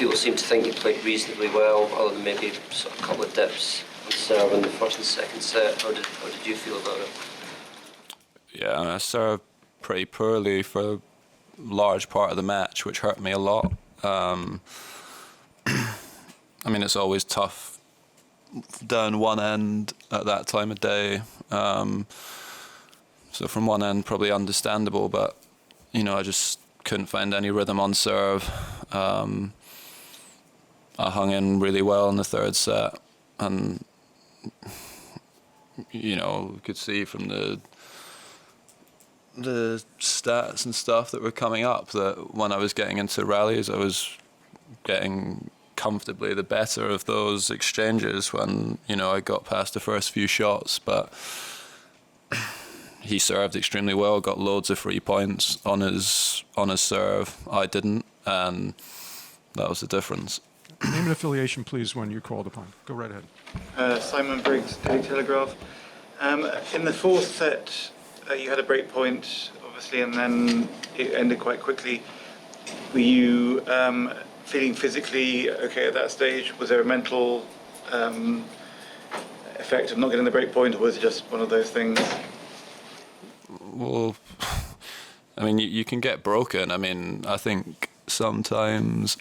people seem to think you played reasonably well, other than maybe sort of a couple of dips on serve in the first and second set. How did you feel about it? Yeah, I served pretty poorly for a large part of the match, which hurt me a lot. I mean, it's always tough down one end at that time of day. So from one end, probably understandable, but, you know, I just couldn't find any rhythm on serve. I hung in really well in the third set, and, you know, you could see from the stats and stuff that were coming up that when I was getting into rallies, I was getting comfortably the better of those exchanges when, you know, I got past the first few shots. But he served extremely well, got loads of free points on his serve. I didn't, and that was the difference. Name and affiliation, please, when you're called upon. Go right ahead. Simon Briggs, Daily Telegraph. In the fourth set, you had a break point, obviously, and then it ended quite quickly. Were you feeling physically okay at that stage? Was there a mental effect of not getting the break point, or was it just one of those things? Well, I mean, you can get broken. I mean, I think sometimes,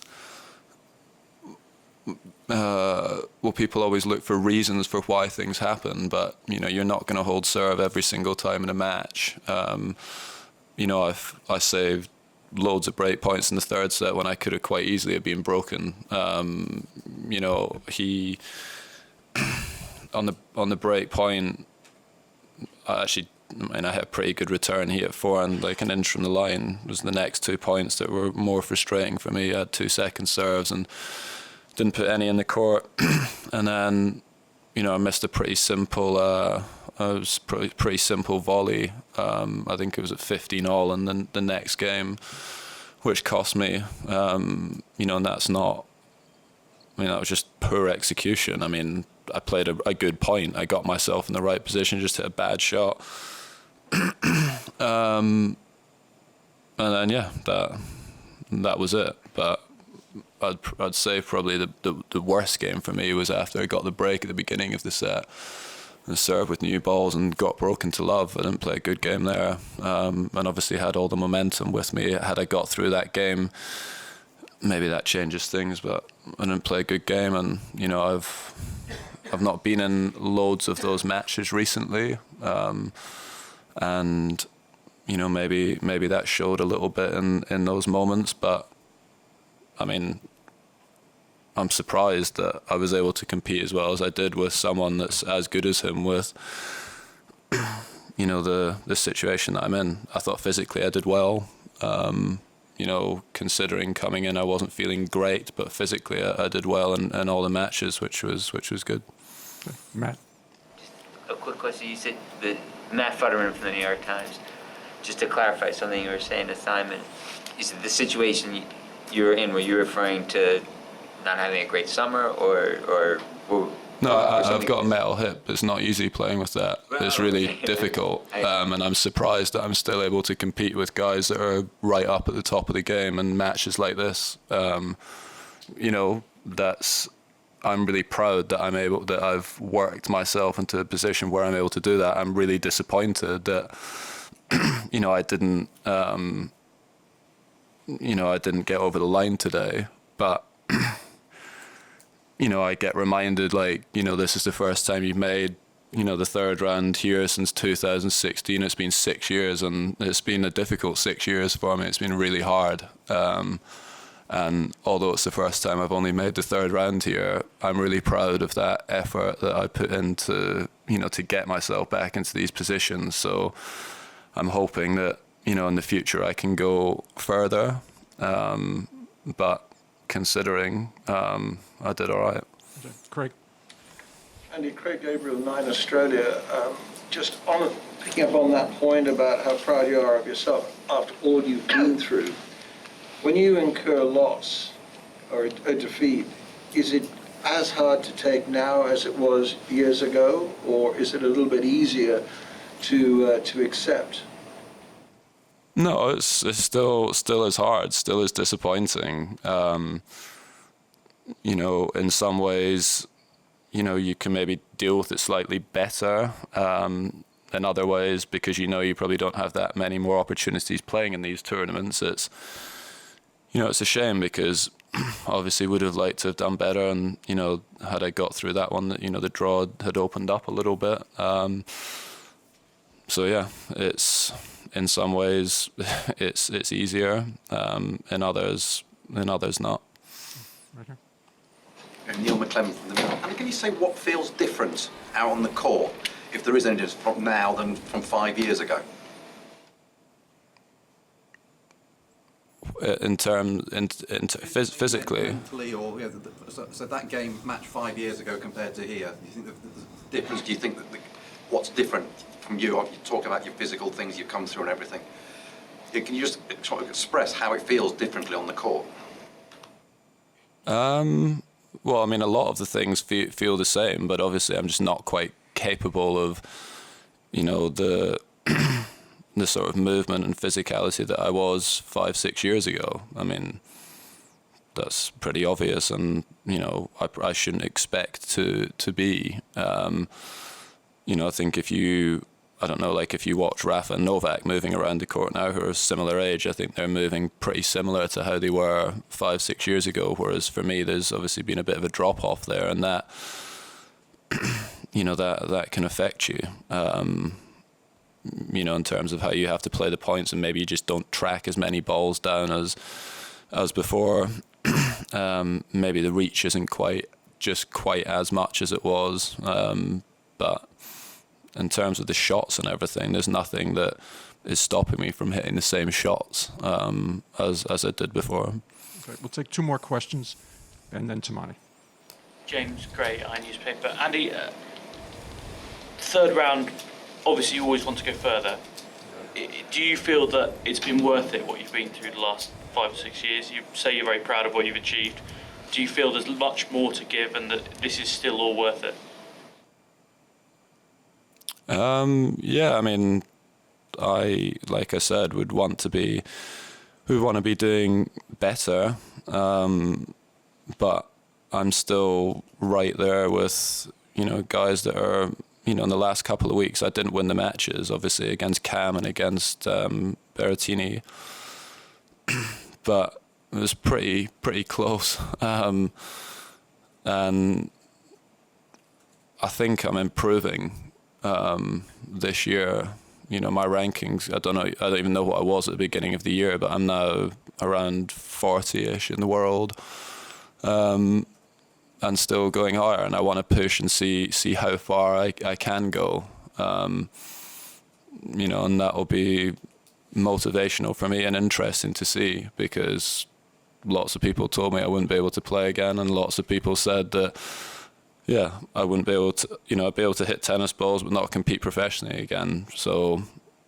people always look for reasons for why things happen, but, you know, you're not going to hold serve every single time in a match. You know, I saved loads of break points in the third set when I could have quite easily have been broken. You know, he on the break point, I had a pretty good return. He hit forehand like an inch from the line. It was the next 2 points that were more frustrating for me. I had 2 second serves and didn't put any in the court. And then, you know, I missed a pretty simple pretty simple volley. I think it was at 15-all in the next game, which cost me. You know, and that's not. I mean, that was just poor execution. I mean, I played a good point. I got myself in the right position, just hit a bad shot. And then that was it. But I'd say probably the worst game for me was after I got the break at the beginning of the set and served with new balls and got broken to love. I didn't play a good game there, and obviously had all the momentum with me. Had I got through that game, maybe that changes things, but I didn't play a good game. And, you know, I've not been in loads of those matches recently, and, you know, maybe that showed a little bit in those moments. But I mean, I'm surprised that I was able to compete as well as I did with someone that's as good as him with, you know, the situation that I'm in. I thought physically I did well. You know, considering coming in, I wasn't feeling great, but physically I did well in all the matches, which was good. Okay. Matt? Just a quick question. You said that Matt Futterman from the New York Times. Just to clarify something you were saying to Simon, you said the situation you were in, were you referring to not having a great summer, or no, I've got a metal hip. It's not easy playing with that. It's really difficult, and I'm surprised that I'm still able to compete with guys that are right up at the top of the game in matches like this. You know, I'm really proud that that I've worked myself into a position where I'm able to do that. I'm really disappointed that, you know, I didn't get over the line today, but you know, I get reminded, like, you know, this is the first time you've made, you know, the third round here since 2016. It's been 6 years, and it's been a difficult 6 years for me. It's been really hard. And although it's the first time I've only made the third round here, I'm really proud of that effort that I put into, you know, to get myself back into these positions. So I'm hoping that, you know, in the future I can go further. But considering, I did all right. Okay. Craig? Andy, Craig Gabriel, 9 Australia. Just picking up on that point about how proud you are of yourself after all you've been through. When you incur a loss or a defeat, is it as hard to take now as it was years ago, or is it a little bit easier to accept? No, it's still as hard, still as disappointing. you know, in some ways, you know, you can maybe deal with it slightly better in other ways, because you know you probably don't have that many more opportunities playing in these tournaments. It's, you know, it's a shame, because obviously would have liked to have done better, and, you know, had I got through that one, you know, the draw had opened up a little bit. So yeah, it's, in some ways it's easier, in others not. Right here. And Neil McClellan from the middle. And can you say what feels different out on the court, if there is any difference from now than from 5 years ago? Physically. Mentally, or so that game match 5 years ago compared to here. Do you think that the difference? Do you think that what's different from you? You talk about your physical things you've come through and everything. Can you just sort of express how it feels differently on the court? Well, I mean, a lot of the things feel the same, but obviously I'm just not quite capable of, you know, the the sort of movement and physicality that I was 5-6 years ago. I mean, that's pretty obvious, and, you know, I shouldn't expect to be. You know, I think if you watch Rafa and Novak moving around the court now, who are similar age, I think they're moving pretty similar to how they were 5-6 years ago, whereas for me there's obviously been a bit of a drop off there, and that, you know, that can affect you, you know, in terms of how you have to play the points, and maybe you just don't track as many balls down as before. Maybe the reach isn't quite as much as it was, but in terms of the shots and everything, there's nothing that is stopping me from hitting the same shots as I did before. Okay, we'll take 2 more questions, and then Tamani. James Gray, iNewspaper. Andy, third round, obviously you always want to go further. Do you feel that it's been worth it, what you've been through the last 5 or 6 years? You say you're very proud of what you've achieved. Do you feel there's much more to give, and that this is still all worth it? Yeah, I mean, like I said, would want to be doing better, but I'm still right there with, you know, guys that are, you know, in the last couple of weeks I didn't win the matches, obviously against Cam and against Berrettini, but it was pretty close, and I think I'm improving this year. You know, my rankings, I don't even know what I was at the beginning of the year, but I'm now around 40-ish in the world, and still going higher, and I want to push and see how far I can go, you know, and that will be motivational for me and interesting to see, because lots of people told me I wouldn't be able to play again, and lots of people said that, yeah, I wouldn't be able to, you know, I'd be able to hit tennis balls but not compete professionally again. So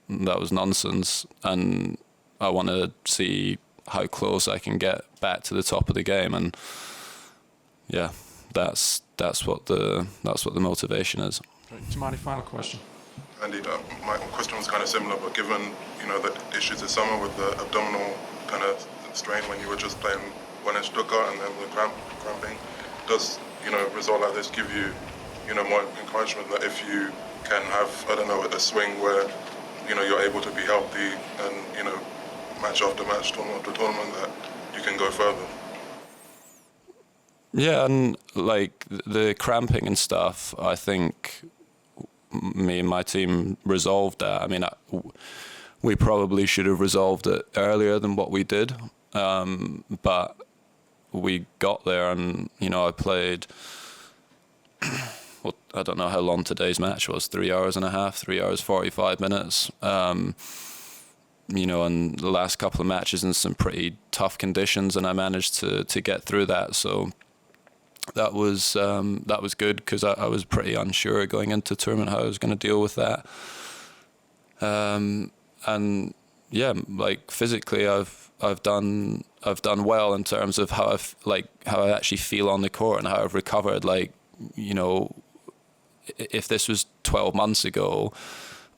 that was nonsense, and I want to see how close I can get back to the top of the game, and yeah, that's what the motivation is. Okay, Tamani, final question. Andy, my question was kind of similar, but given, you know, the issues this summer with the abdominal kind of strain when you were just playing one in Stuttgart, and then the cramping, does, you know, a result like this give you, you know, more encouragement that if you can have, I don't know, a swing where, you know, you're able to be healthy and, you know, match after match, tournament after tournament, that you can go further? Yeah, and like the cramping and stuff, I think me and my team resolved that. I mean, we probably should have resolved it earlier than what we did, but we got there, and, you know, I played, well, I don't know how long today's match was, 3 hours and a half, 3 hours 45 minutes, you know, and the last couple of matches in some pretty tough conditions, and I managed to get through that. So that was good, because I was pretty unsure going into the tournament how I was going to deal with that. And yeah, like physically, I've done well in terms of how I actually feel on the court and how I've recovered. Like, you know, if this was 12 months ago,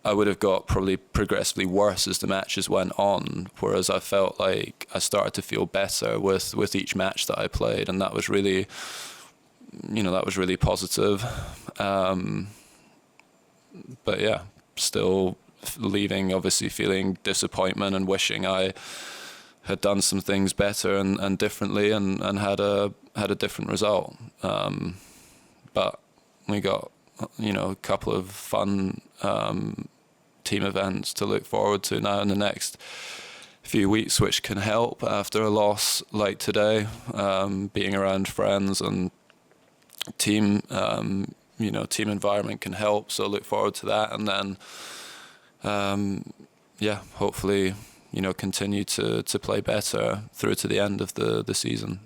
I would have got probably progressively worse as the matches went on, whereas I felt like I started to feel better with each match that I played, and that was really, that was really positive. But yeah, still leaving, obviously feeling disappointment and wishing I had done some things better and differently and had a different result. But we got, a couple of fun team events to look forward to now in the next few weeks, which can help after a loss like today. Being around friends and team, team environment can help. So look forward to that, and then, hopefully, continue to play better through to the end of the season.